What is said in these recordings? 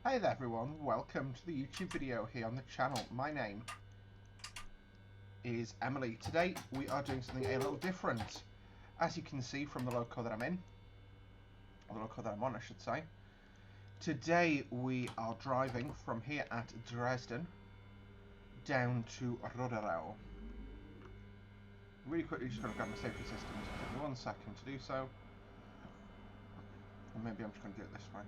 Hi there everyone, welcome to the YouTube video here on the channel. My name is Emily. Today we are doing something a little different. As you can see from the loco that I'm in, or the loco that I'm on I should say, today we are driving from here at Dresden down to Roderau. Really quickly just going to grab my safety systems. Give me 1 second to do so. Or maybe I'm just going to do it this way.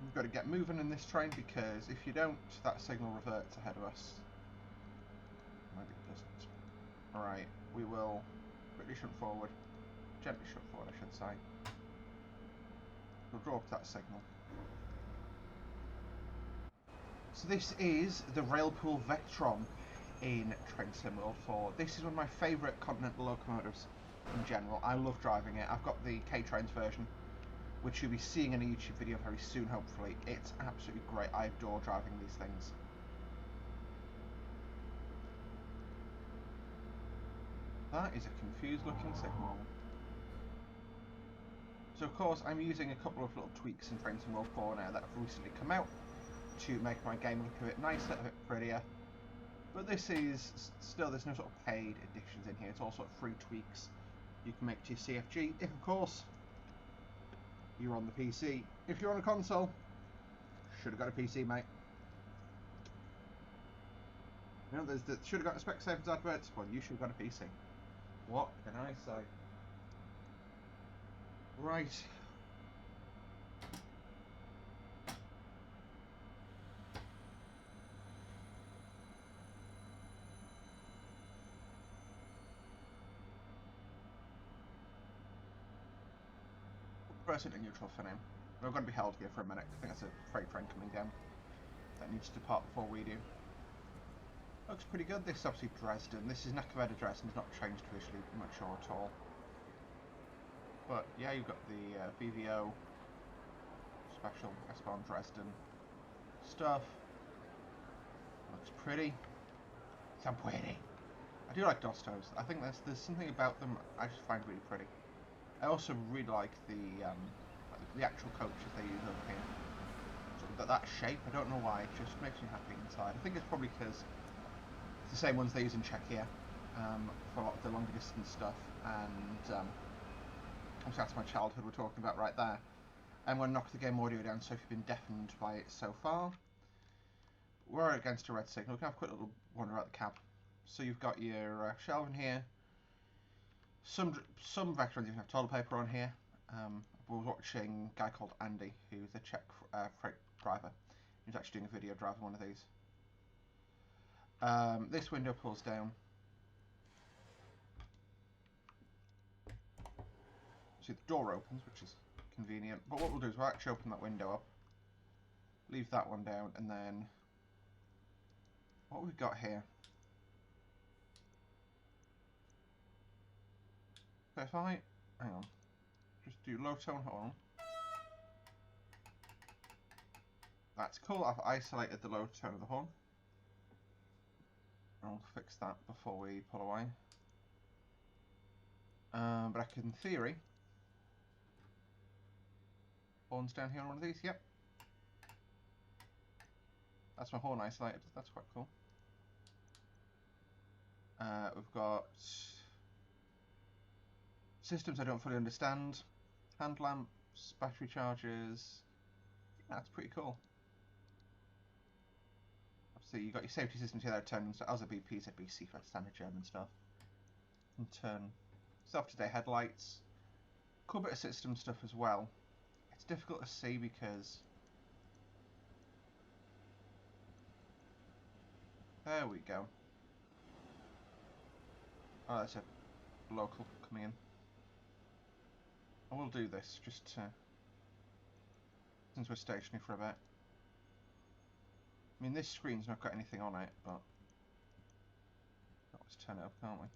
We've got to get moving in this train because if you don't, that signal reverts ahead of us. Maybe it doesn't. Alright, we will quickly shunt forward. Gently shunt forward, I should say. We'll draw up that signal. So this is the Railpool Vectron in Train Sim World 4. This is one of my favourite Continental locomotives in general. I love driving it. I've got the K-Trains version, which you'll be seeing in a YouTube video very soon, hopefully. It's absolutely great. I adore driving these things. That is a confused looking signal. So of course I'm using a couple of little tweaks in Train Sim World 4 now that have recently come out to make my game look a bit nicer, a bit prettier. But this is still, there's no sort of paid additions in here. It's all sort of free tweaks you can make to your CFG, if of course you're on the PC. If you're on a console, should have got a PC, mate. You know, there's the should have got a Specsavers adverts. Well, you should have got a PC. What can I say? Right. Press it in neutral for now. We're going to be held here for a minute. I think that's a freight train coming down that needs to depart before we do. Looks pretty good. This is obviously Dresden. This is Neckarwerda Dresden. It's not changed visually much or at all. But yeah, you've got the VVO special S-Bahn Dresden stuff. Looks pretty. It's pretty. I do like Dostos. I think there's something about them I just find really pretty. I also really like the actual coaches they use over here. So that shape, I don't know why, it just makes me happy inside. I think it's probably because it's the same ones they use in Czechia for a lot of the longer distance stuff, and obviously that's my childhood we're talking about right there. I'm going to knock the game audio down, so if you've been deafened by it so far, we're against a red signal. We can have a quick little wander out the cab. So you've got your shelving here. Some Vectrons even have toilet paper on here. We're watching a guy called Andy, who's a Czech freight driver. He's actually doing a video driving one of these. This window pulls down. See, the door opens, which is convenient. But what we'll do is we'll actually open that window up, leave that one down, and then what we've got here. So if I, hang on, just do low tone horn. That's cool, I've isolated the low tone of the horn. I'll fix that before we pull away. But I could, in theory, horns down here on one of these, yep. That's my horn isolated, that's quite cool. We've got systems I don't fully understand, hand lamps, battery chargers. Yeah, that's pretty cool. Obviously, you've got your safety systems here that are turned into ASABP, ZBC for standard German stuff. And turn self-to-day headlights. Cool bit of system stuff as well. It's difficult to see because there we go. Oh, that's a local coming in. I will do this just to, since we're stationary for a bit. I mean, this screen's not got anything on it, but let's turn it up, can't we?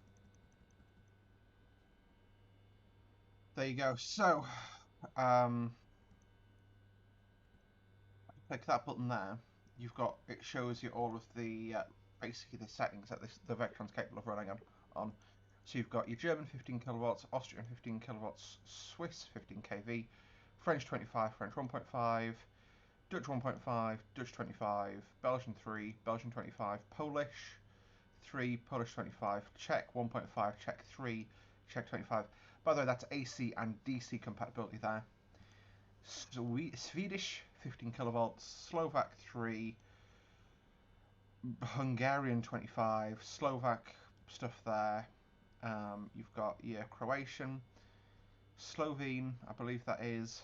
There you go. So, click that button there. You've got, it shows you all of the basically the settings that the Vectron's capable of running on. So you've got your German 15 kilowatts, Austrian 15 kilowatts, Swiss 15 kV, French 25, French 1.5, Dutch 1.5, Dutch 25, Belgian 3, Belgian 25, Polish 3, Polish 25, Czech 1.5, Czech 3, Czech 25. By the way, that's AC and DC compatibility there. Swedish 15 kilovolts, Slovak 3, Hungarian 25, Slovak stuff there. You've got your Croatian, Slovene, I believe that is,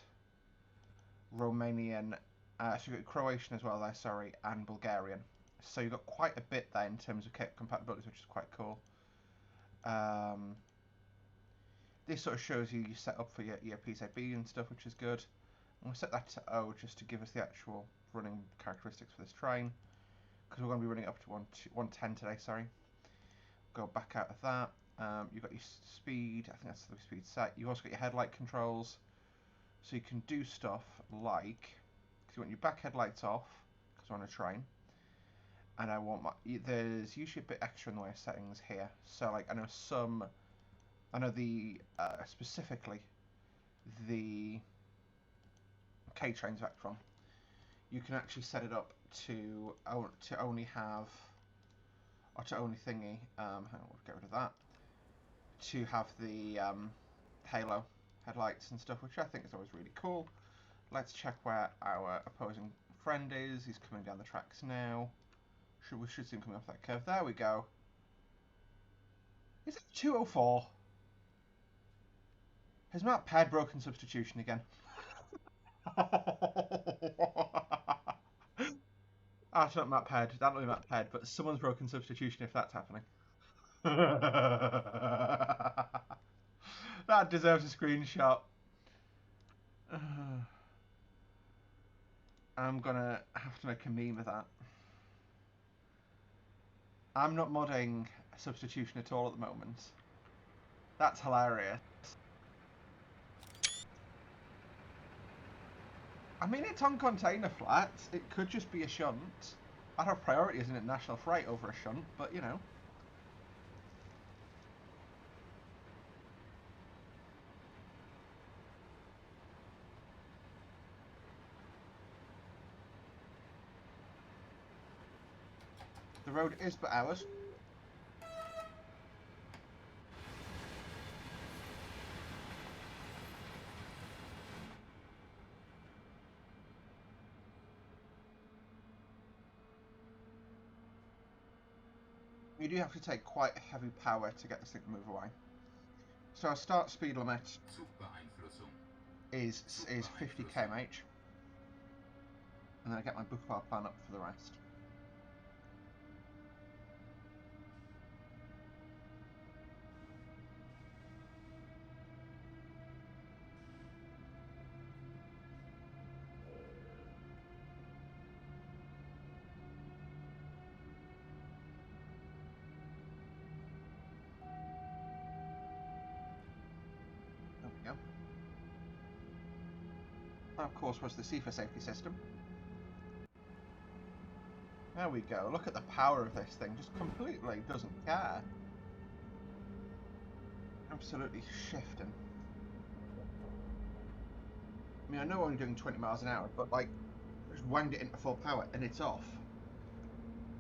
Romanian, so you've got Croatian as well there, sorry, and Bulgarian. So you've got quite a bit there in terms of compatibilities, which is quite cool. This sort of shows you set up for your PCB and stuff, which is good. I'm going to set that to O just to give us the actual running characteristics for this train, because we're going to be running up to 110 today, sorry. Go back out of that. You've got your speed, I think that's the speed set. You've also got your headlight controls, so you can do stuff like, because you want your back headlights off, because we're on a train, and I want there's usually a bit extra in the way of settings here. So like I know specifically the K-Trains Vectron, you can actually set it up to only have, or to only thingy, hang on, we'll get rid of that, to have the halo headlights and stuff, which I think is always really cool. Let's check where our opposing friend is. He's coming down the tracks now. We should see him coming off that curve. There we go. Is it 204? Has Matt Ped broken substitution again? That's not Matt Ped. That'll be Matt Ped, but someone's broken substitution if that's happening. That deserves a screenshot. I'm gonna have to make a meme of that. I'm not modding substitution at all at the moment. That's hilarious. I mean, it's on container flats. It could just be a shunt. I'd have priority as in national freight over a shunt, but you know. The road is but ours. You do have to take quite heavy power to get this thing to move away. So our start speed limit is 50 km/h, and then I get my book power plan up for the rest. That, of course, was the CIFA safety system. There we go. Look at the power of this thing. Just completely doesn't care. Absolutely shifting. I mean, I know we're only doing 20 miles an hour, but like, just wanged it into full power and it's off.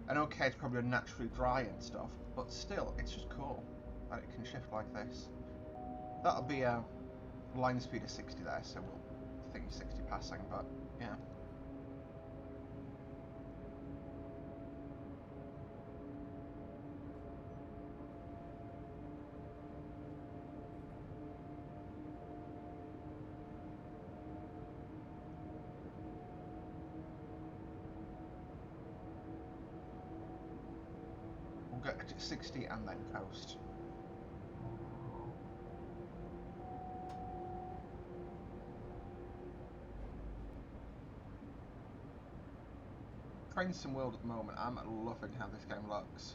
And okay, it's probably unnaturally dry and stuff, but still, it's just cool that it can shift like this. That'll be a line speed of 60 there, so we'll think 60 passing, but yeah. We'll get to 60 and then coast. Train Sim World at the moment, I'm loving how this game looks.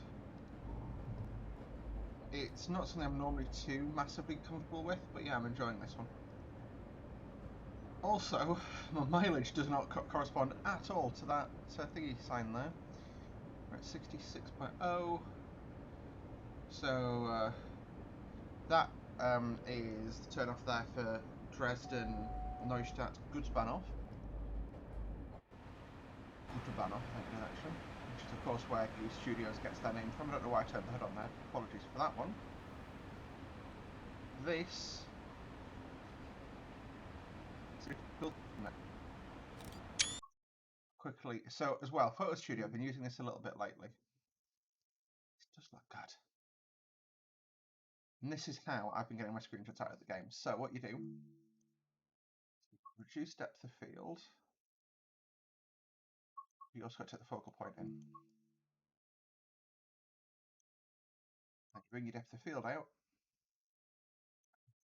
It's not something I'm normally too massively comfortable with, but yeah, I'm enjoying this one. Also, my mileage does not correspond at all to that thingy sign there. We're at 66.0. So that is the turn off there for Dresden Neustadt Gutsbahnhof. Gutsbahnhof, I think it is actually. Which is of course where the studios gets their name from. I don't know why I turned the head on there. Apologies for that one. This... Quickly, so as well, Photo Studio, I've been using this a little bit lately. It does look good. And this is how I've been getting my screenshots out of the game. So what you do, reduce depth of field. You also got to take the focal point in. And you bring your depth of field out.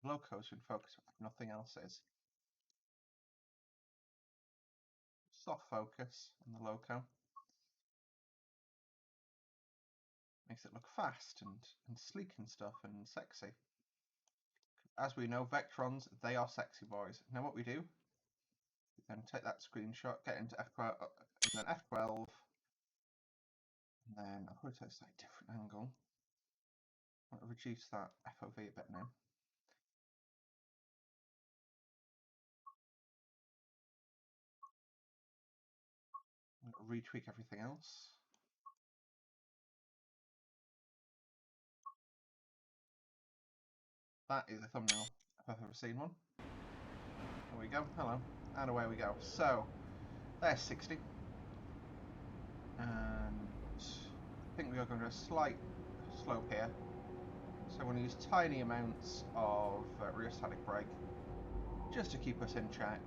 The loco's in focus if nothing else is. Soft focus on the loco. Makes it look fast and sleek and stuff and sexy. As we know, Vectrons, they are sexy boys. Now what we do, we then take that screenshot, get into F12, and then F12, and then I'll put it at a slightly different angle. I want to reduce that FOV a bit now. Retweak everything else. That is a thumbnail if I've ever seen one. There we go, hello, and away we go. So, there's 60. And I think we are going to do a slight slope here. So I'm going to use tiny amounts of rheostatic brake just to keep us in check.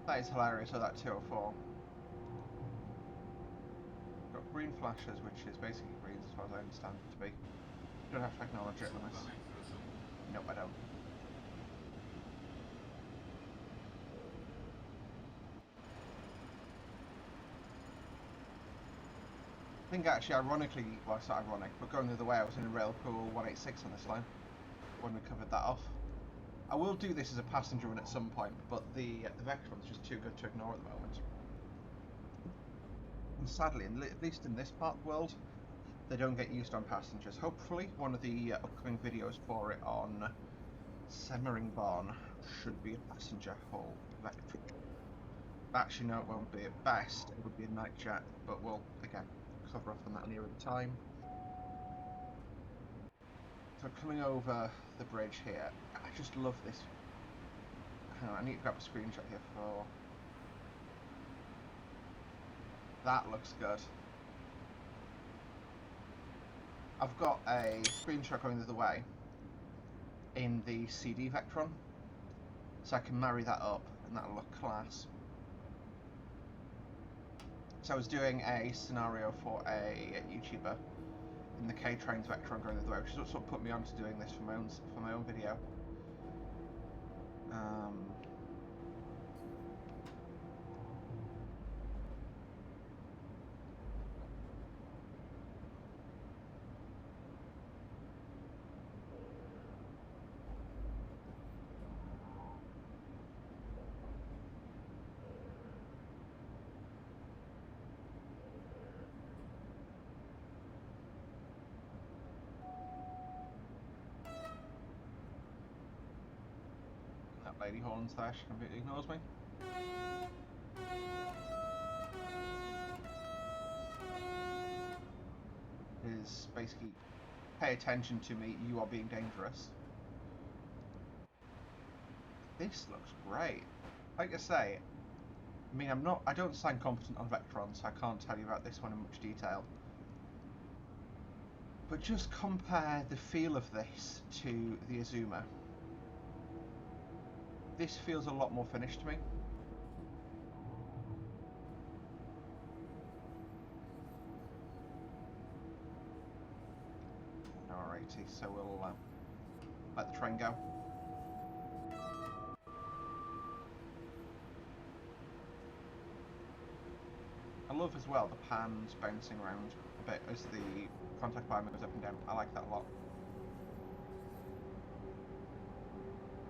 That is hilarious, so that 204. Got green flashes, which is basically green as far as I understand it to be. You don't have to acknowledge it unless... Nope, I don't. I think actually, ironically, well, it's not ironic, but going the other way, I was in a Railpool 186 on this line when we covered that off. I will do this as a passenger run at some point, but the Vectron's just too good to ignore at the moment. And sadly, at least in this part of the world, they don't get used on passengers. Hopefully, one of the upcoming videos for it on Semmeringbahn should be a passenger hull Vectron. Actually, no, it won't be. At best, it would be a night jet, but we'll, again, cover off on that nearer the time. So coming over the bridge here, I just love this. Hang on, I need to grab a screenshot here for... That looks good. I've got a screenshot going the other way in the CD Vectron, so I can marry that up and that'll look class. So I was doing a scenario for a YouTuber in the K-Trains Vectron going the other way, which is what sort of put me on to doing this for my own video. That lady horns there, she completely ignores me. Is basically, pay attention to me, you are being dangerous. This looks great. Like I say, I mean, I don't sound competent on Vectron, so I can't tell you about this one in much detail. But just compare the feel of this to the Azuma. This feels a lot more finished to me. Alrighty, so we'll let the train go. I love as well the pans bouncing around a bit as the contact bar moves up and down. I like that a lot.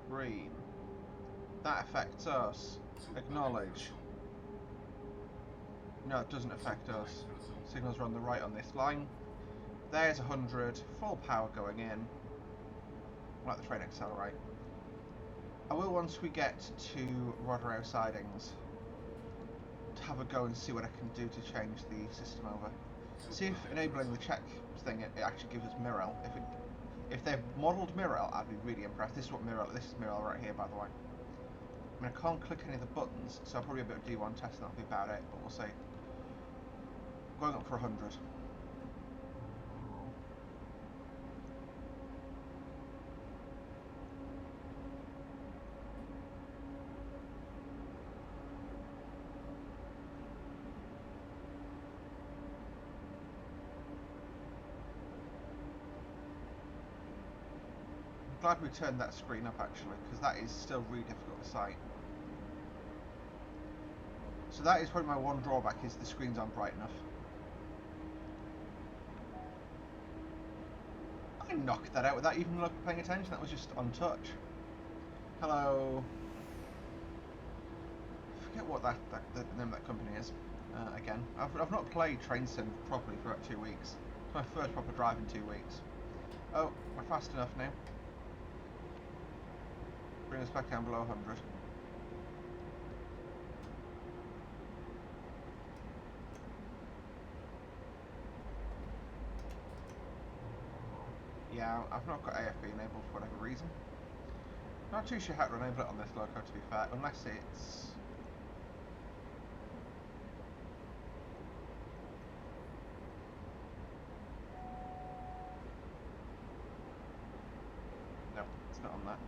Green. That affects us. Acknowledge. No, it doesn't affect us. Signals are on the right on this line. There's 100. Full power going in. Let the train accelerate. I will, once we get to Rotherham sidings, to have a go and see what I can do to change the system over. See if enabling the check thing it actually gives us Mirrell. If they've modelled Mirrell, I'd be really impressed. This is Mirrell right here, by the way. I mean, I can't click any of the buttons, so I'll probably a bit of D1 test, and that'll be about it, but we'll see. Going up for 100. Glad we turned that screen up actually, because that is still really difficult to sight. So that is probably my one drawback, is the screens aren't bright enough. I knocked that out without even paying attention, that was just on touch. Hello. I forget what the name of that company is. Again, I've not played Train Sim properly for about 2 weeks. It's my first proper drive in 2 weeks. Oh, am I fast enough now? Bring us back down below 100. Yeah, I've not got AFB enabled for whatever reason. Not too sure how to enable it on this loco, to be fair, unless it's... No, it's not on that.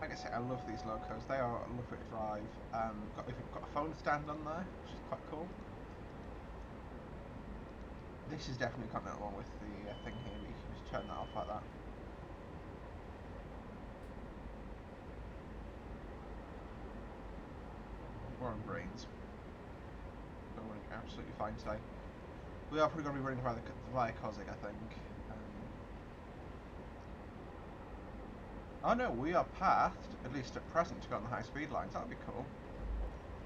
Like I say, I love these locos. They are lovely to drive. We've got a phone stand on there, which is quite cool. This is definitely a Continental one with the thing here, but you can just turn that off like that. We're on greens. We're running absolutely fine today. We are probably going to be running via Cossack, I think. Oh no, we are pathed, at least at present, to go on the high speed lines. That'll be cool.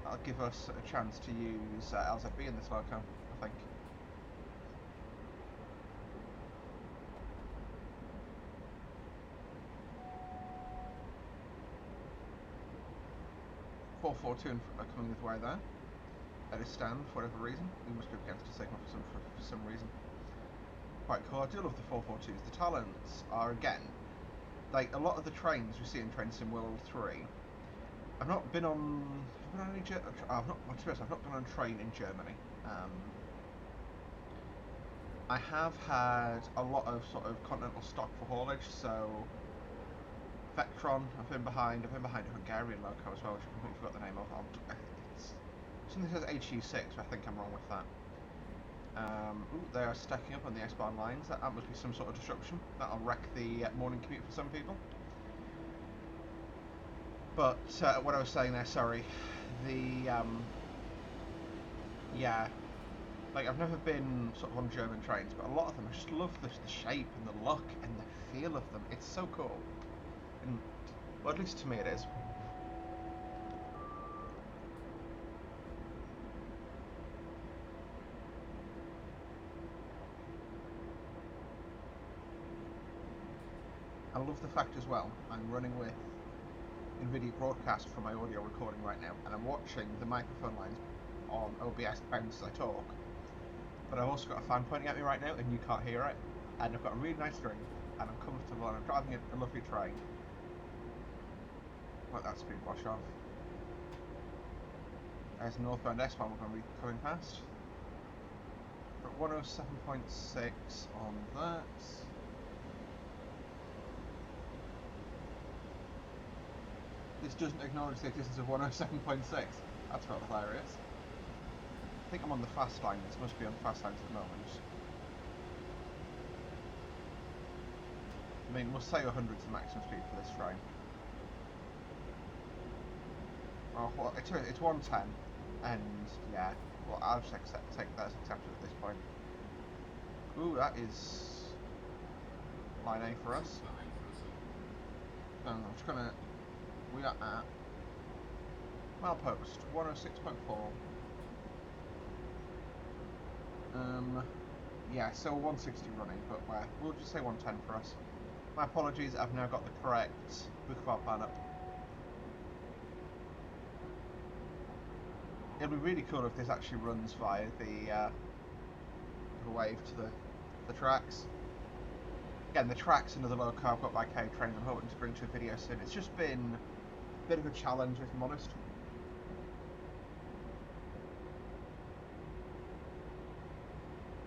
That'll give us a chance to use LZB in this loco, I think. .442 coming this way there. At a stand, for whatever reason. We must be against a signal for some reason. Quite cool. I do love the 442s. The Talents are, again, like a lot of the trains we see in Train Sim World 3. I've not been on any. I've not. To be honest, I've not been on a train in Germany. I have had a lot of sort of continental stock for haulage. So Vectron, I've been behind a Hungarian loco as well, which I completely forgot the name of. It's something that says HU6, but I think I'm wrong with that. Ooh, they are stacking up on the S-Bahn lines. That must be some sort of disruption. That'll wreck the morning commute for some people. But what I was saying there, sorry, yeah, like I've never been sort of on German trains, but a lot of them, I just love the shape and the look and the feel of them. It's so cool. And, well, at least to me it is. I love the fact as well, I'm running with NVIDIA Broadcast for my audio recording right now, and I'm watching the microphone lines on OBS bounce as I talk. But I've also got a fan pointing at me right now, and you can't hear it. And I've got a really nice drink, and I'm comfortable, and I'm driving a lovely train. Let that speed wash off. There's northbound S-Bahn we're going to be coming past. We're at 107.6 on that. This doesn't acknowledge the existence of 107.6. That's not hilarious. I think I'm on the fast line. This must be on fast lines at the moment. I mean, we'll say 100 is the maximum speed for this train. Oh, well, it's 110. And yeah, well, I'll just take that as accepted at this point. Ooh, that is line A for us. I'm just gonna. We are at milepost 106.4. Yeah, so 160 running, but we'll just say 110 for us. My apologies, I've now got the correct Book of Our Plan up. It'll be really cool if this actually runs via the wave to the tracks. Again, the tracks, another low carb got by K Training. I'm hoping to bring to a video soon. It's just been a bit of a challenge, if I'm honest.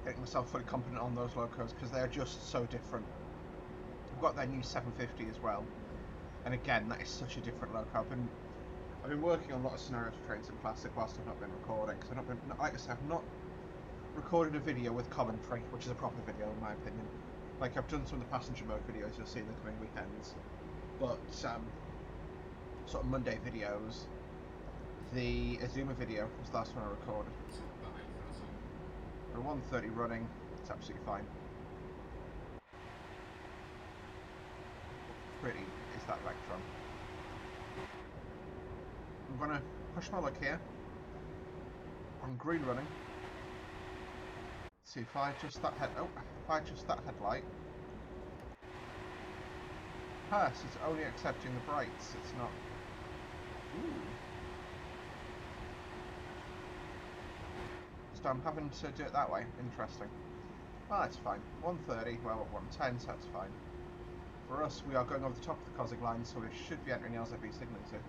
Getting myself fully confident on those locos because they're just so different. I've got their new 750 as well, and again, that is such a different loco. I've been working on a lot of scenarios for Train Sim Classic whilst I've not been recording, because I've not been, like I said, I've not recorded a video with commentary, which is a proper video in my opinion. Like, I've done some of the passenger mode videos you'll see in the coming weekends, but sort of Monday videos, the Azuma video was the last one I recorded. For 130 running, it's absolutely fine. Pretty is that Vectron. I'm gonna push my luck here. On green running. See if I adjust that headlight. Ah, so it's only accepting the brights, it's not. Ooh. So I'm having to do it that way. Interesting. Well, that's fine. 130, well, at 110, so that's fine. For us, we are going over the top of the Cossack line, so we should be entering the LZB signalling soon.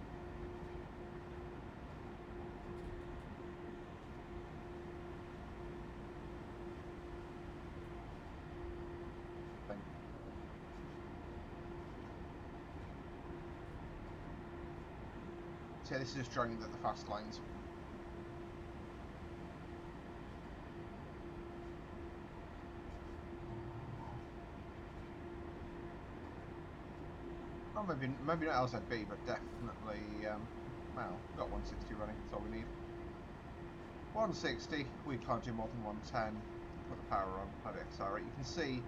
So yeah, this is just joining the fast lines. Oh, maybe not LZB, but definitely, well, we've got 160 running, that's all we need. 160, we can't do more than 110. Put the power on, how do I accelerate? You can see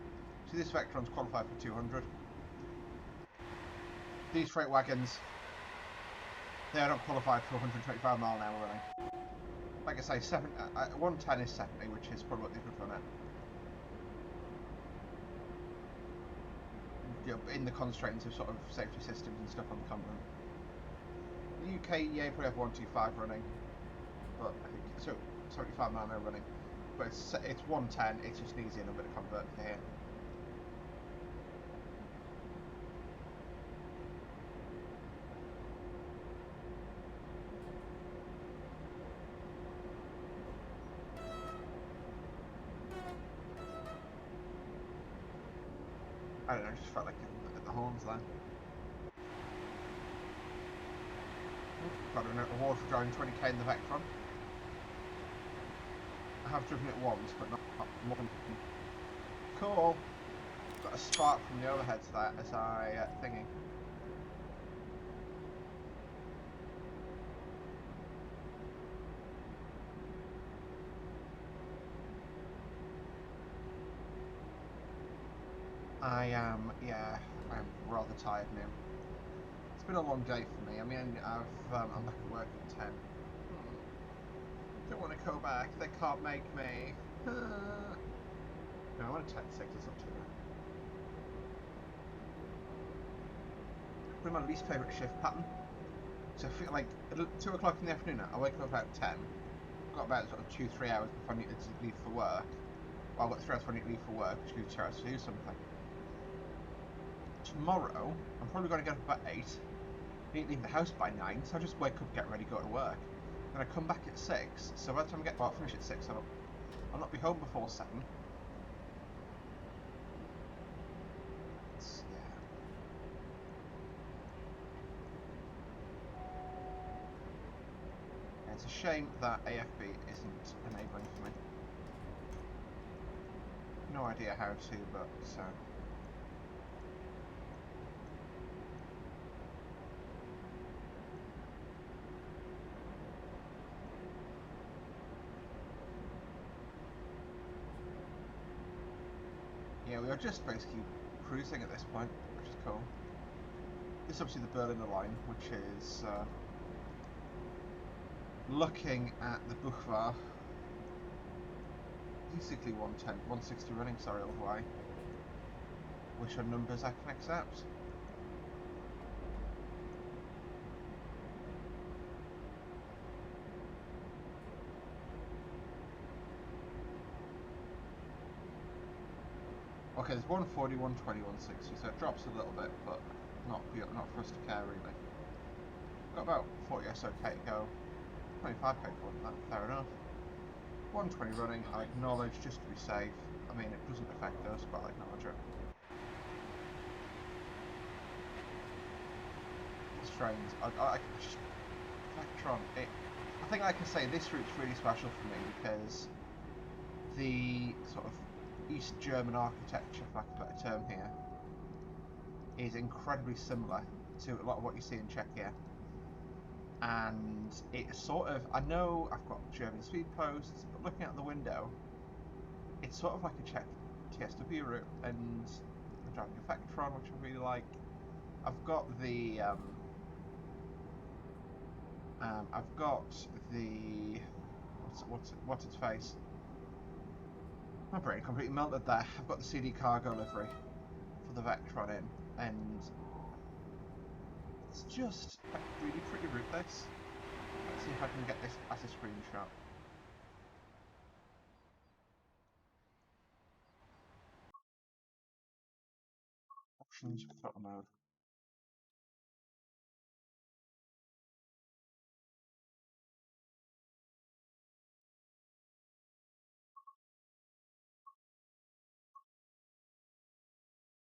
this Vectron's qualified for 200. These freight wagons, they are not qualified for 125 mile an hour running. Like I say, 110 is 70, which is probably what they could run at. In the constraints of sort of safety systems and stuff on the continent. The UK, yeah, probably have 125 running, but I think so 75 mile an hour running. But it's 110. It's just easy enough to convert to here. I don't know. I just felt like at the horns then. Got an award for driving 20k in the Vectron. I have driven it once, but not more than. Cool. Got a spark from the overheads there as I thingy. I'm rather tired now. It's been a long day for me. I mean, I'm back at work at 10. Don't want to go back. They can't make me. No, I want a 10-6. It's not too bad. Probably my least favourite shift pattern. So I feel like at 2 o'clock in the afternoon, I wake up about 10. I've got about sort of 2-3 hours before I need to leave for work. Well, I've got 3 hours before I need to leave for work, which leaves 2 hours to do something. Tomorrow, I'm probably going to get up about 8. I need to leave the house by 9, so I just wake up, get ready, go to work. Then I come back at 6, so by the time I finish at 6, I'll not be home before 7. It's a shame that AFB isn't enabling for me. No idea how to, but so. Yeah, we are just basically cruising at this point, which is cool. This is obviously the Berliner line, which is looking at the Buchwar. Basically 110, 160 running, sorry, all the way. Which are numbers I can accept. Okay, there's 140, 120, 160, so it drops a little bit, but not for us to care really. Got about 40 SOK to go. 25k for that, fair enough. 120 running, I acknowledge just to be safe. I mean, it doesn't affect us, but I acknowledge it. It's strange. I just Vectron. I think I can say this route's really special for me because the sort of East German architecture, for lack of a better term here, is incredibly similar to a lot of what you see in Czechia. And it's sort of, I know I've got German speed posts, but looking out the window, it's sort of like a Czech TSW route, and I'm driving a Vectron, which I really like. I've got the what's its face? My brain completely melted there. I've got the CD cargo livery for the Vectron in, and it's just a really pretty route, this. Let's see if I can get this as a screenshot. Options, throttle mode.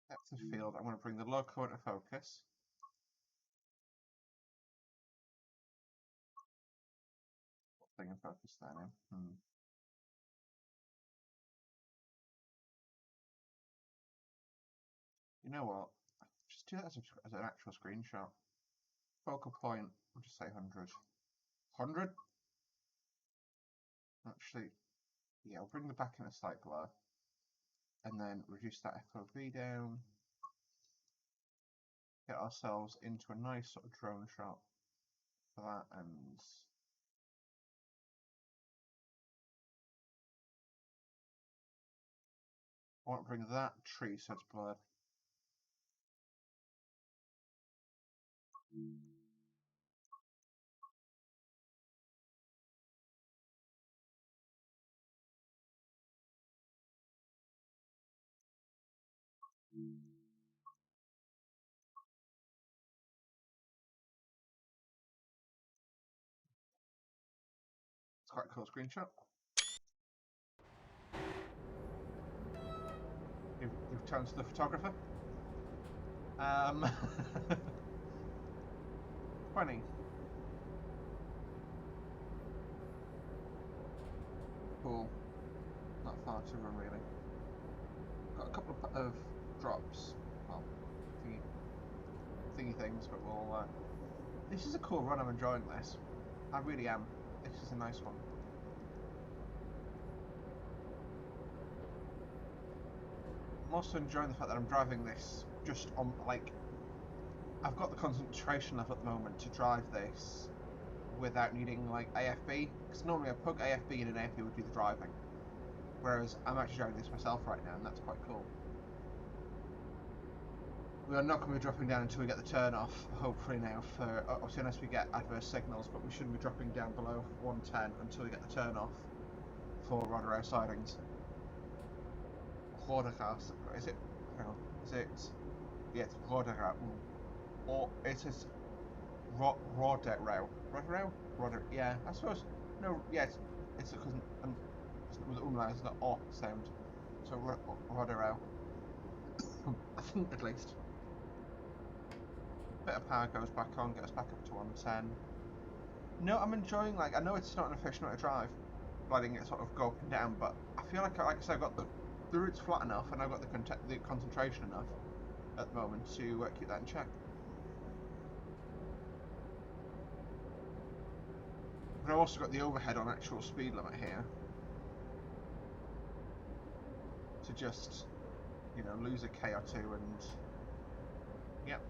Depth of field. I'm going to bring the loco into focus. What thing in focus there now? You know what? Just do that as an actual screenshot. Focal point, we'll just say 100. 100? Actually, yeah, I'll bring the back in a slight blur. And then reduce that FOV down. Get ourselves into a nice sort of drone shot for that, and I want to bring that tree so it's blurred. It's quite a cool screenshot. You've turned to the photographer. 20. Cool. Not far to run really. Got a couple of drops. Well, thingy things, but we'll. This is a cool run. I'm enjoying this. I really am. This is a nice one. I'm also enjoying the fact that I'm driving this just on, like, I've got the concentration level at the moment to drive this without needing, like, AFB, because normally I plug AFB in and AFB would do the driving, whereas I'm actually driving this myself right now, and that's quite cool. We are not going to be dropping down until we get the turn off, hopefully now, for, obviously unless we get adverse signals, but we shouldn't be dropping down below 110 until we get the turn off for Roderau sidings. Roderau, is it? Hang on, is it? Yeah, it's Roderau. Or it is Roderau. Roderau? Yeah, I suppose. No, yeah, it's because with umlaut, it's not O sound. So Roderau. I think at least. Bit of power goes back on, get us back up to 110. No, I'm enjoying, like, I know it's not an efficient way to drive, letting it sort of go up and down, but I feel like I said, I've got the route's flat enough and I've got the concentration enough at the moment to keep that in check. But I've also got the overhead on actual speed limit here to just you know, lose a K or two, and yep.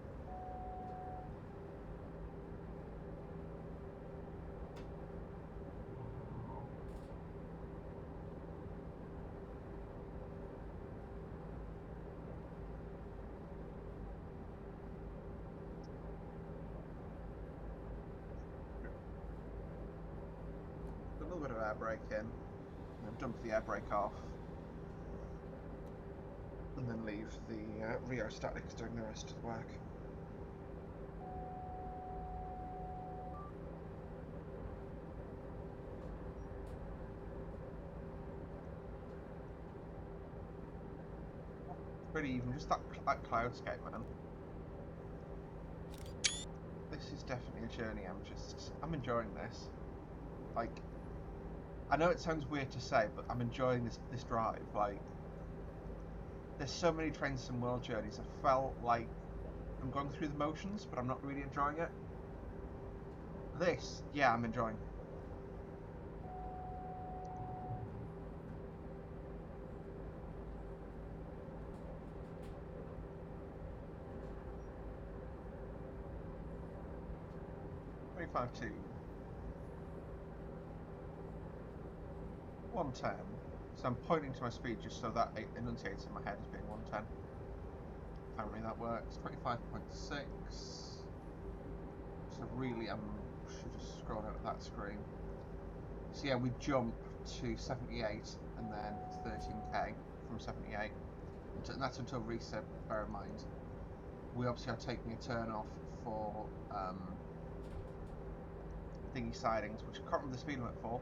A little bit of air brake in, and then dump the air brake off, and then leave the rheostatics doing the rest of the work. Pretty even, just that cloudscape, man. This is definitely a journey. I'm enjoying this. Like, I know it sounds weird to say, but I'm enjoying this drive. Like, there's so many Train Sim World journeys. I felt like I'm going through the motions, but I'm not really enjoying it. This, yeah, I'm enjoying. To 110. So I'm pointing to my speed just so that it enunciates in my head as being 110. Apparently that works. 25.6. So really, I should just scroll out of that screen. So yeah, we jump to 78 and then 13k from 78. And that's until reset, bear in mind. We obviously are taking a turn off for thingy sidings, which I can't remember the speed limit for,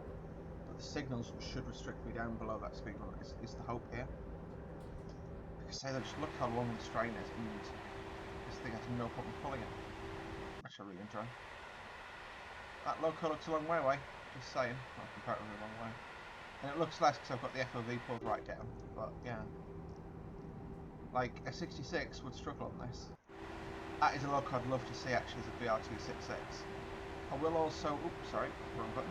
but the signals should restrict me down below that speed limit, is the hope here. Like I say, just look how long the strain is, and this thing has no problem pulling it, which I really enjoy. That loco looks a long way away, just saying, well, comparatively a long way. And it looks less because I've got the FOV pulled right down, but yeah. Like, a 66 would struggle on this. That is a loco I'd love to see actually as a BR266. I will also, oops, sorry, wrong button,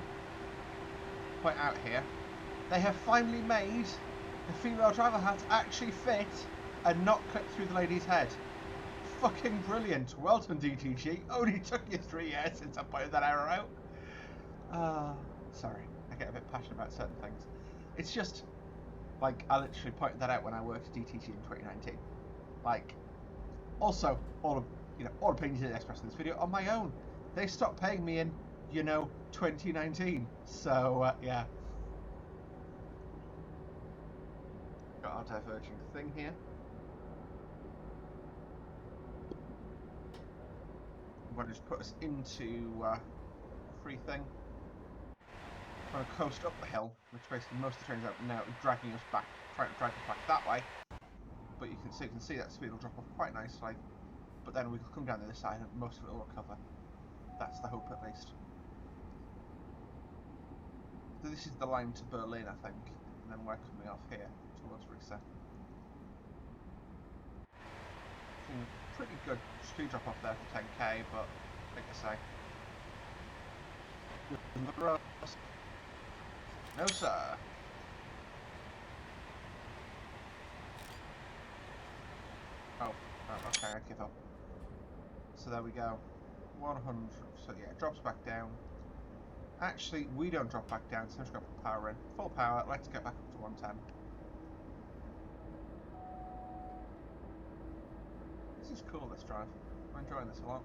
point out here, they have finally made the female driver hat actually fit and not clip through the lady's head. Fucking brilliant. Well done, DTG. Only took you 3 years since I pointed that arrow out. Sorry, I get a bit passionate about certain things. It's just, like, I literally pointed that out when I worked at DTG in 2019. Like, also, all opinions expressed in this video are my own. They stopped paying me in, 2019. So, yeah. Got our diverging thing here. I'm going to just put us into free thing. I'm going to coast up the hill, which basically most of the trains are now dragging us back, trying to drag us back that way. But you can see that speed will drop off quite nicely. But then we'll come down the other side and most of it will recover. That's the hope, at least. So this is the line to Berlin, I think, and then we're coming off here towards Riesa. Pretty good speed drop off there for 10k, but like I say, no sir. Oh, okay, I give up. So there we go. 100. So yeah, it drops back down. Actually, we don't drop back down, so I'm just going to put power in. Full power, let's get back up to 110. This is cool, this drive. I'm enjoying this a lot.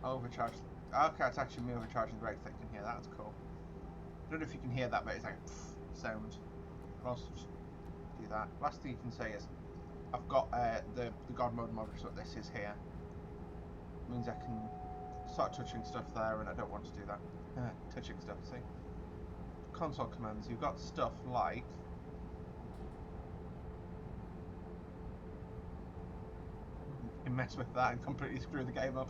Overcharged. Okay, it's actually me overcharging the brakes that you can hear that. That's cool. I don't know if you can hear that, but it's like sound. I'll also just do that. Last thing you can say is I've got the God mode module, so this is here. It means I can start touching stuff there, and I don't want to do that. Touching stuff, see? Console commands, you've got stuff like mess with that and completely screw the game up.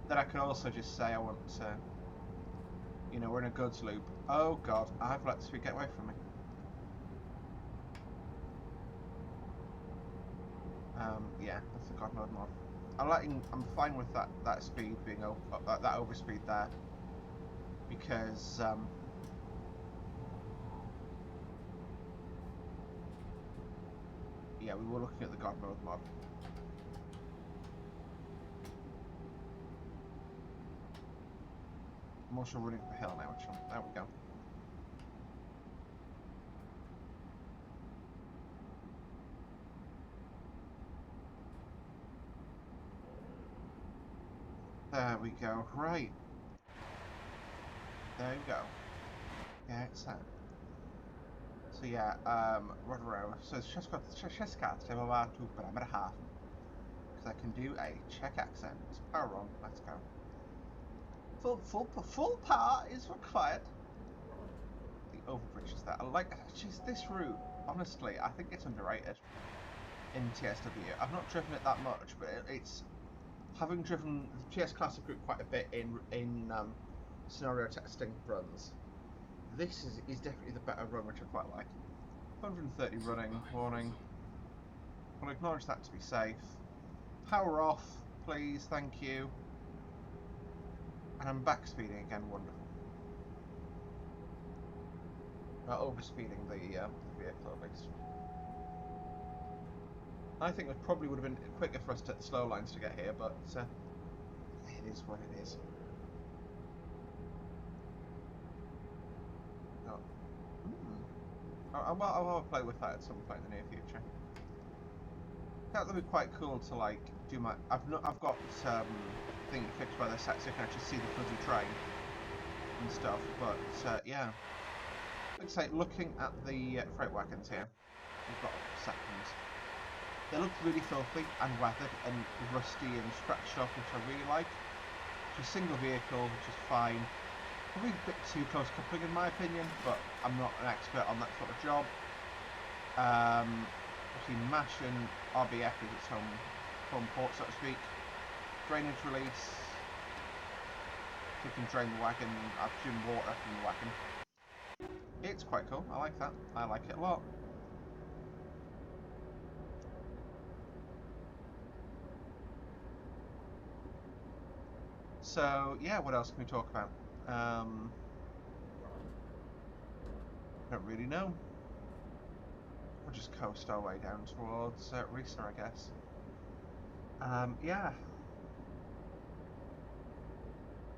Then I could also just say I want to, you know, we're in a goods loop. Oh god, I've let this get away from me. Yeah, that's the god mode mod. I'm fine with that speed being that overspeed there, because yeah, we were looking at the god mode mod. I'm also running up a hill now, actually. There we go. There we go. Right. There you go. Yeah, it's that. So yeah, Rodero. So Sheskat, Shemava to Bramaraha. Because I can do a Czech accent. Oh, wrong. Let's go. Full power is required. The overbridge is there. I like. Geez, this route. Honestly, I think it's underrated in TSW. I've not driven it that much, but it's having driven the TS Classic route quite a bit in scenario testing runs. This is definitely the better run, which I quite like. 130 running, warning. I'll acknowledge that to be safe. Power off, please, thank you. And I'm back speeding again, wonderful. Overspeeding the vehicle at least. I think it probably would have been quicker for us to slow lines to get here, but it is what it is. Oh. I'll have a play with that at some point in the near future. That would be quite cool to like do my. I've got thing fixed by the set so you can actually see the bloody train and stuff. But yeah, like I say, looking at the freight wagons here, we've got seconds. They look really filthy and weathered and rusty and scratched up, which I really like. It's a single vehicle, which is fine. Probably a bit too close coupling in my opinion, but I'm not an expert on that sort of job. Obviously MASH and RBF is its home port, so to speak. Drainage release. You can drain the wagon, I presume water from the wagon. It's quite cool, I like that. I like it a lot. So yeah, what else can we talk about? I don't really know. We'll just coast our way down towards Riesa, I guess. Yeah.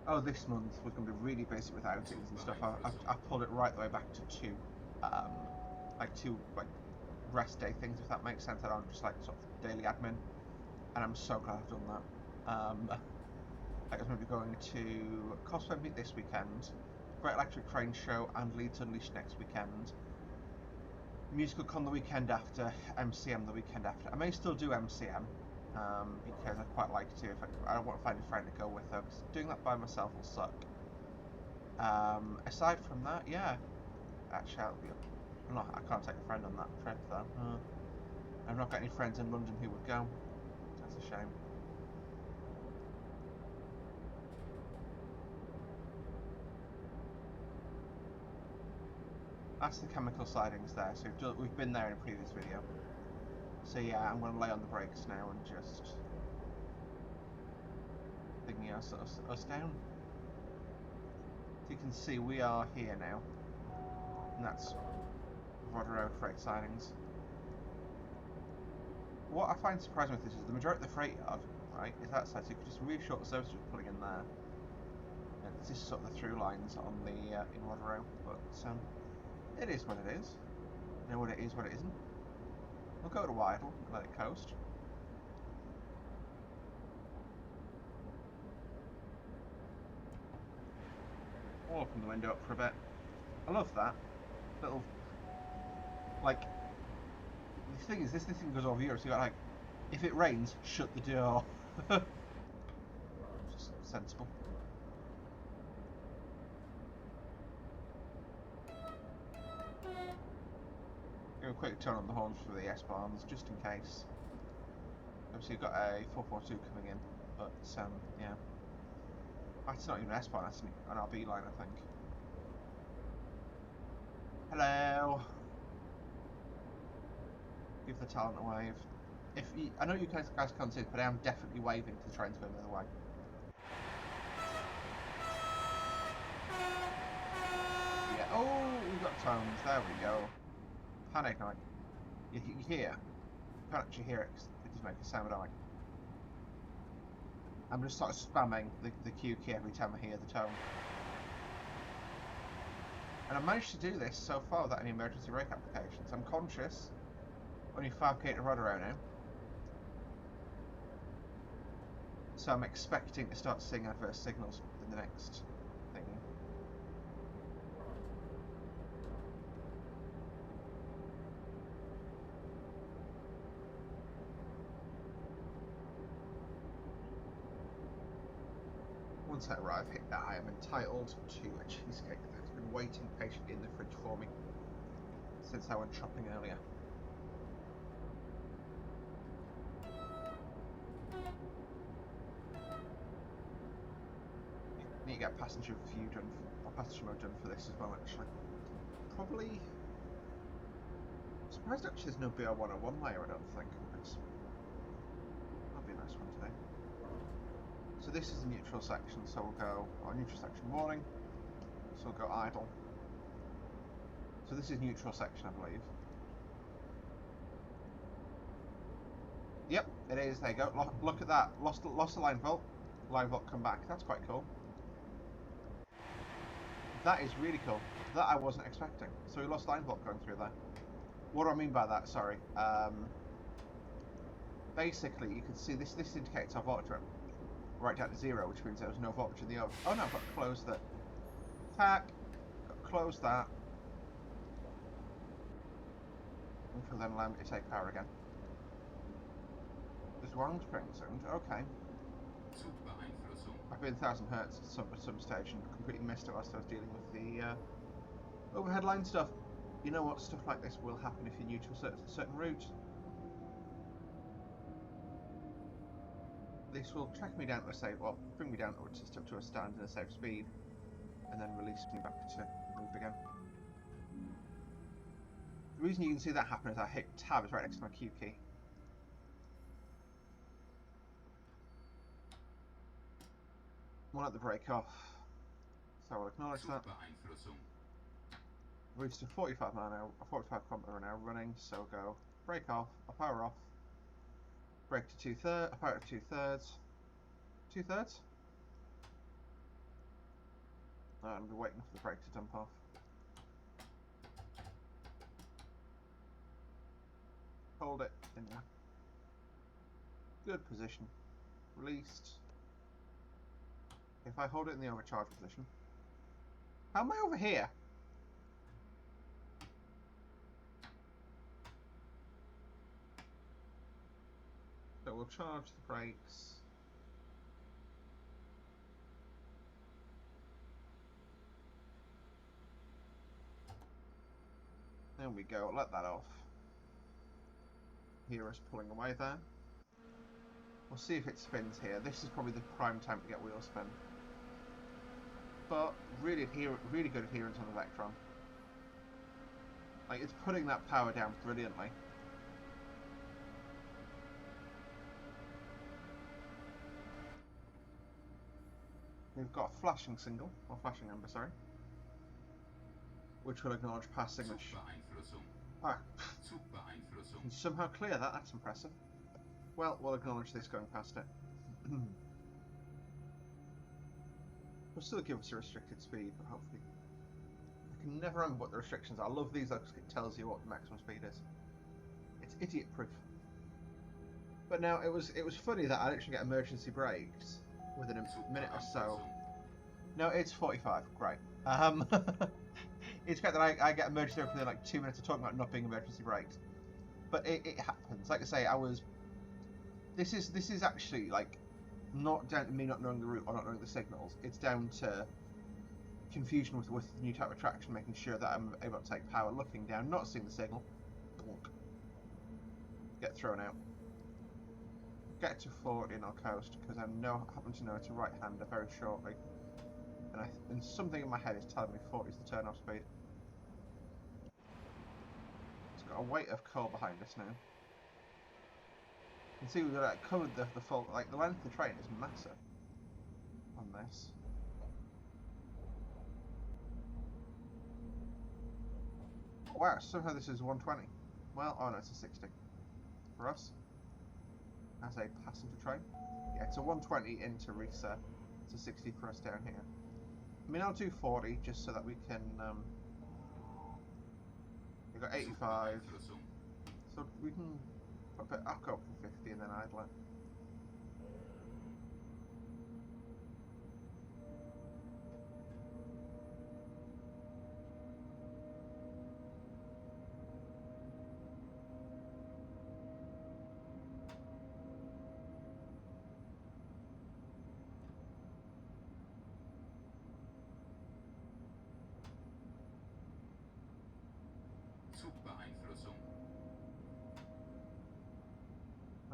Oh, this month was going to be really basic with outings and stuff. I pulled it right the way back to two rest day things, if that makes sense. I don't just like sort of daily admin, and I'm so glad I've done that. I was going to be going to Cosplay Meet this weekend, Great Electric Crane Show, and Leeds Unleashed next weekend. Musical Con the weekend after, MCM the weekend after. I may still do MCM, because I'd quite like to. If I don't want to find a friend to go with though, because doing that by myself will suck. Aside from that, yeah. Actually, I can't take a friend on that trip though. I've not got any friends in London who would go. That's a shame. That's the chemical sidings there, so we've been there in a previous video. So yeah, I'm going to lay on the brakes now and just thinking us down. So you can see we are here now, and that's Rodero freight sidings. What I find surprising with this is the majority of the freight yard, right, is that side, so you could just really short the service just pulling in there. And it's just sort of the through lines on the in Rodero, but it is what it is. You know what it is, what it isn't. We'll go to Weidel and let it coast. I'll open the window up for a bit. I love that little, like, the thing is, this thing goes over here, so you got like, if it rains, shut the door. Just sensible. Give a quick turn on the horns for the S-Bahns, just in case. Obviously, you've got a 442 coming in, but yeah. That's not even an S-Bahn, that's an RB line, I think. Hello! Give the talent a wave. I know you guys can't see it, but I am definitely waving to the train to go the other way. Yeah. Oh, we've got tones. There we go. Panic night. You hear? You can't actually hear it because it does make a sound like. I'm just sort of spamming the Q key every time I hear the tone. And I've managed to do this so far without any emergency brake applications. I'm conscious. Only 5k to run around now. So I'm expecting to start seeing adverse signals in the next thing. Once I arrive here, I am entitled to a cheesecake that has been waiting patiently in the fridge for me since I went shopping earlier. Need to get passenger view done, or passenger mode done for this as well, actually. Probably. I'm surprised actually there's no BR101 layer, I don't think. That'll be a nice one today. So this is the neutral section, so we'll go, neutral section warning, so we'll go idle. So this is neutral section, I believe. Yep, it is, there you go. Look at that, lost the line vault come back, that's quite cool. That is really cool, that I wasn't expecting. So we lost line vault going through there. What do I mean by that, sorry? Basically, you can see this indicates our voltage went right down to 0, which means there was no voltage in the oven. Oh no, I've got to close the pack, got to close that, which will then allow me to take power again. This wrong spring sound, okay. I've been 1000 hertz at some stage and completely missed it whilst I was dealing with the overhead line stuff. You know what, stuff like this will happen if you're new to a certain route. This will track me down to a safe, well, bring me down to a stand and a safe speed, and then release me back to move again. The reason you can see that happen is I hit tab, it's right next to my Q key. We'll let the brake off, so I'll acknowledge that. Reached to 45 km/h running, so go brake off, I'll power off, brake to 2/3, I'll power to 2/3, 2/3? I'll be waiting for the brake to dump off. Hold it in there. Good position. Released. If I hold it in the overcharge position. How am I over here? So we'll charge the brakes. There we go, let that off. Hear us pulling away there. We'll see if it spins here. This is probably the prime time to get wheel spin. But really good adherence on the Vectron. Like, it's putting that power down brilliantly. We've got a flashing signal, or flashing number, sorry, which will acknowledge passing. Ah, can somehow clear that, that's impressive. Well, we'll acknowledge this going past it. Will still give us a restricted speed, but hopefully. I can never remember what the restrictions are. I love these though because it tells you what the maximum speed is. It's idiot proof. But now it was funny that I actually get emergency brakes within a minute or so. No, it's 45. Great. It's great that I get emergency brakes within like 2 minutes of talking about not being emergency brakes. But it happens. Like I say, This is actually like not down to me not knowing the route or not knowing the signals. It's down to confusion with the new type of traction, making sure that I'm able to take power, looking down, not seeing the signal, get thrown out. get to 40 and I'll coast, because I happen to know it's a right-hander very shortly. And something in my head is telling me 40 is the turn-off speed. It's got a weight of coal behind us now. You can see we've like, covered the full, like the length of the train is massive on this. Wow, somehow this is 120. Well, oh no, it's a 60 for us as a passenger train. Yeah, it's a 120 into Risa. It's a 60 for us down here. I mean, I'll do 40 just so that we can. We've got 85, so we can. I'll go up for 50 and then idle it.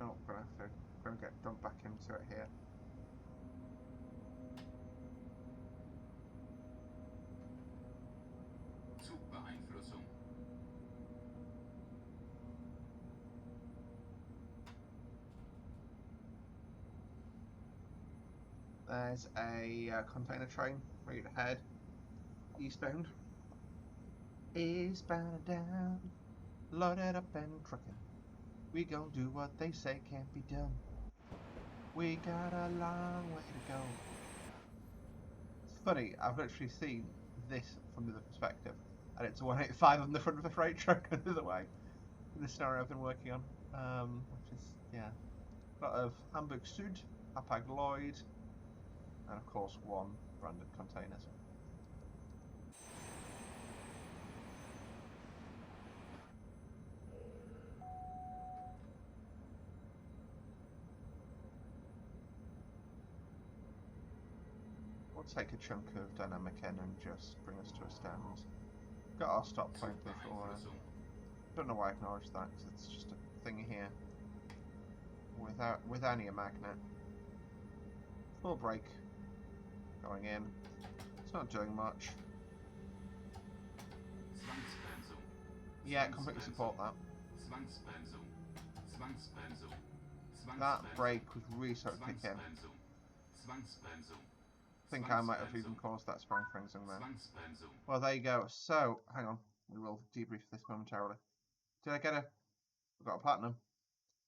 Oh, we're gonna get dumped back into it here. Zugbeeinflussung. There's a container train right ahead, eastbound. Eastbound and down, loaded up and trucking. We gon' do what they say can't be done. We got a long way to go. It's funny, I've literally seen this from the other perspective, and it's a 185 on the front of the freight truck the other way. In the scenario I've been working on, which is, yeah, a lot of Hamburg Süd, Hapag Lloyd, and of course one branded containers. We'll take a chunk of dynamic in and just bring us to a stand. Got our stop point before. Don't know why I acknowledged that, because it's just a thing here with only a magnet. Full brake going in. It's not doing much. Yeah, completely support that. That brake was really starting to kick in. I think I might have even caused that Sprengbremsung there. Well, there you go. So, hang on. We will debrief this momentarily. Did I get a... I got a platinum.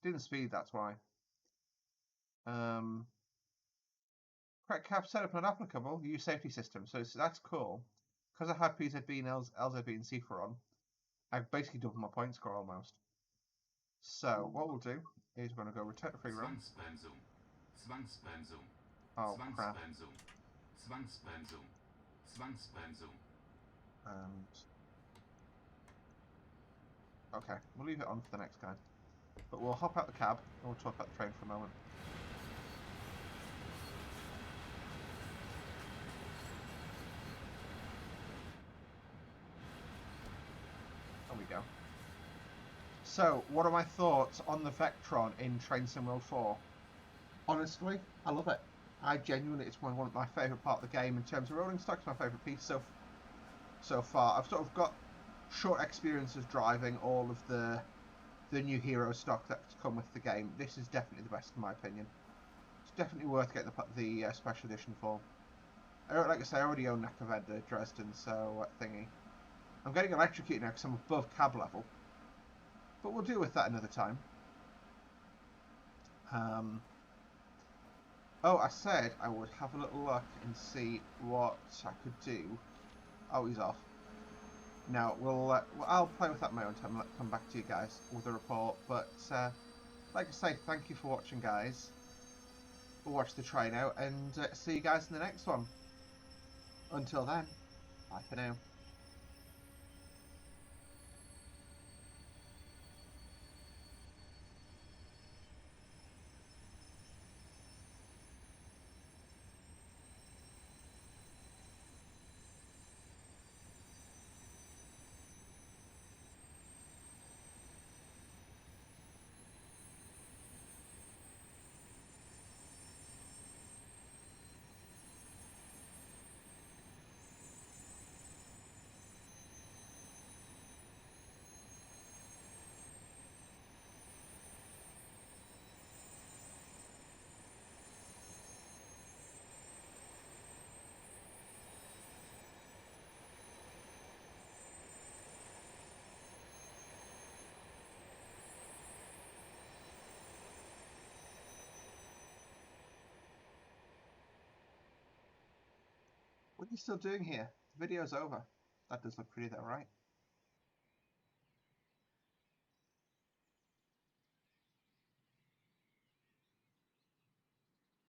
Didn't speed, that's why. Correct cap setup not applicable. Use safety system. So that's cool. Because I had PZB and LZB and CIFA on, I basically doubled my point score almost. So, what we'll do is we're going to go return to free roam. Oh, crap. And... okay, we'll leave it on for the next guy. But we'll hop out the cab and we'll talk about the train for a moment. There we go. So, what are my thoughts on the Vectron in Train Sim World 4? Honestly, I love it. I genuinely, it's one of my favourite part of the game in terms of rolling stock. It's my favourite piece so far. I've sort of got short experiences driving all of the new hero stock that's come with the game. This is definitely the best in my opinion. It's definitely worth getting the special edition for. Like I say, I already own Nakaveda Dresden, so thingy. I'm getting electrocuted now because I'm above cab level. But we'll deal with that another time. Oh, I said I would have a little look and see what I could do. Oh, he's off. Now, I'll play with that in my own time and come back to you guys with a report. But, like I say, thank you for watching, guys. We'll watch the train out and see you guys in the next one. Until then, bye for now. What are you still doing here? The video's over. That does look pretty though, right?